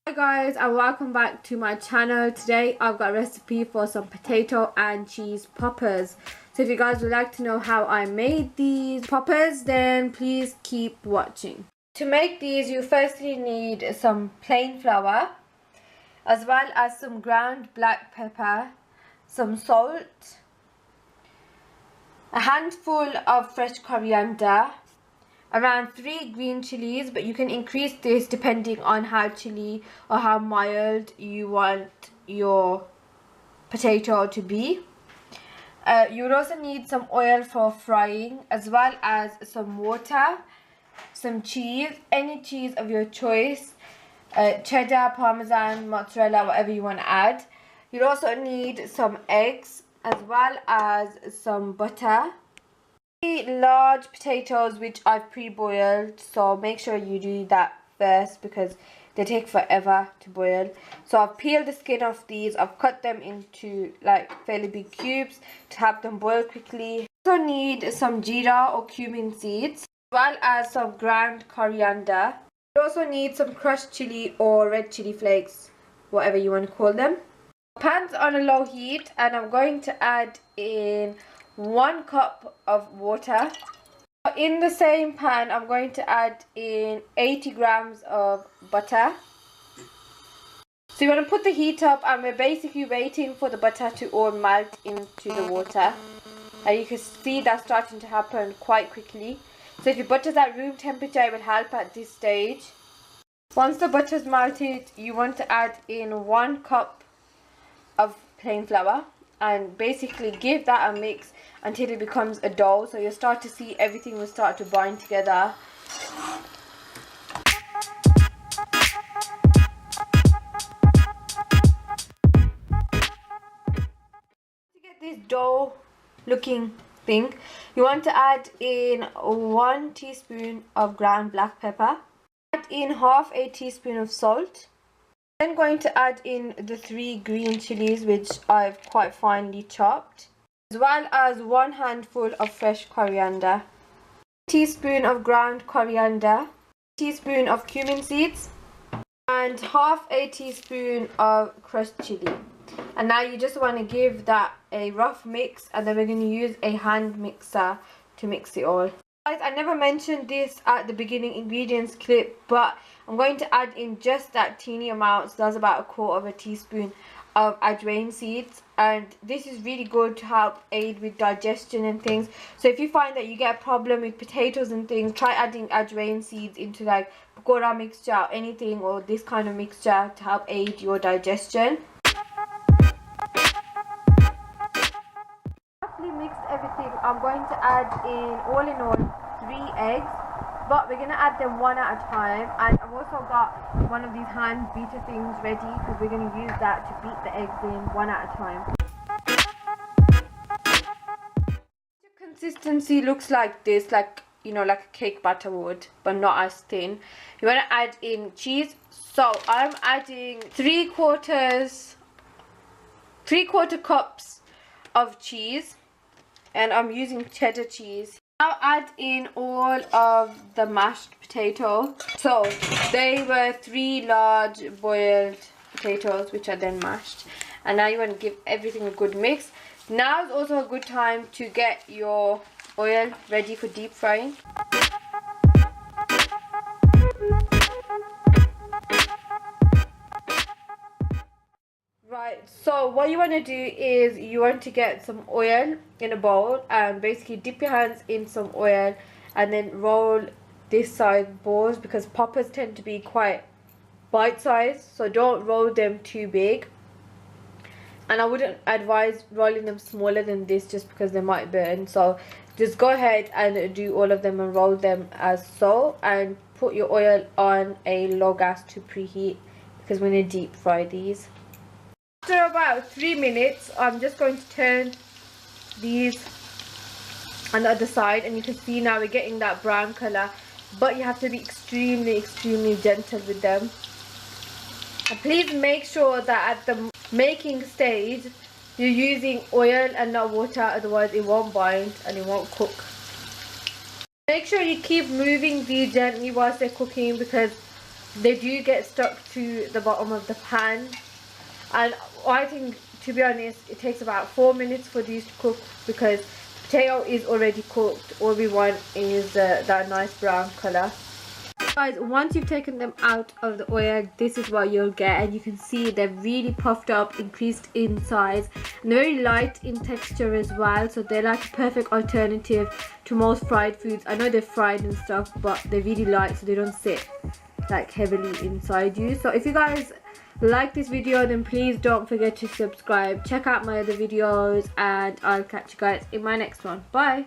Hi guys, and welcome back to my channel. Today I've got a recipe for some potato and cheese poppers. So if you guys would like to know how I made these poppers, then please keep watching. To make these, you firstly need some plain flour, as well as some ground black pepper, some salt, a handful of fresh coriander, around 3 green chilies, but you can increase this depending on how chili or how mild you want your potato to be. You would also need some oil for frying, as well as some water, some cheese, any cheese of your choice, cheddar, parmesan, mozzarella, whatever you want to add. You'd also need some eggs, as well as some butter. Large potatoes which I've pre-boiled, so make sure you do that first because they take forever to boil. So I've peeled the skin off these, I've cut them into like fairly big cubes to have them boil quickly. Also need some jeera or cumin seeds, as well as some ground coriander. You also need some crushed chili or red chili flakes, whatever you want to call them. Pan's on a low heat, and I'm going to add in 1 cup of water. In the same pan, I'm going to add in 80 grams of butter. So you want to put the heat up, and we're basically waiting for the butter to all melt into the water. And you can see that's starting to happen quite quickly. So if your butter's at room temperature, it will help at this stage. Once the butter's melted, you want to add in 1 cup of plain flour and basically give that a mix until it becomes a dough. So you'll start to see everything will start to bind together. To get this dough looking thing, you want to add in 1 teaspoon of ground black pepper, add in half a teaspoon of salt. Then going to add in the 3 green chilies which I've quite finely chopped, as well as 1 handful of fresh coriander, teaspoon of ground coriander, teaspoon of cumin seeds, and half a teaspoon of crushed chili. And now you just want to give that a rough mix, and then we're going to use a hand mixer to mix it all. Guys, I never mentioned this at the beginning ingredients clip, but I'm going to add in just that teeny amount, so that's about 1/4 teaspoon of ajwain seeds, and this is really good to help aid with digestion and things. So if you find that you get a problem with potatoes and things, try adding ajwain seeds into like pakora mixture or anything, or this kind of mixture to help aid your digestion. Mixed everything, I'm going to add in all 3 eggs, but we're going to add them one at a time. And I've also got one of these hand beater things ready because we're going to use that to beat the eggs in one at a time. The consistency looks like this, like, you know, like a cake batter would, but not as thin. You want to add in cheese, so I'm adding 3/4 cups of cheese, and I'm using cheddar cheese. Now add in all of the mashed potatoes. So they were 3 large boiled potatoes which are then mashed, and now you want to give everything a good mix. Now is also a good time to get your oil ready for deep frying. Right, so what you want to do is you want to get some oil in a bowl and basically dip your hands in some oil and then roll this size balls, because poppers tend to be quite bite-sized, so don't roll them too big. And I wouldn't advise rolling them smaller than this just because they might burn. So just go ahead and do all of them and roll them as so, and put your oil on a low gas to preheat because we're going to deep fry these. After about 3 minutes, I'm just going to turn these on the other side, and you can see now we're getting that brown color, but you have to be extremely gentle with them. And please make sure that at the making stage you're using oil and not water, otherwise it won't bind and it won't cook. Make sure you keep moving these gently whilst they're cooking, because they do get stuck to the bottom of the pan. And I think, to be honest, it takes about 4 minutes for these to cook, because potato is already cooked. All we want is that nice brown color. Guys, once you've taken them out of the oil, this is what you'll get, and you can see they're really puffed up, increased in size, and they're very light in texture as well. So they're like a perfect alternative to most fried foods. I know they're fried and stuff, but they're really light, so they don't sit like heavily inside you. So if you guys like this video, then please don't forget to subscribe. Check out my other videos, and I'll catch you guys in my next one. Bye.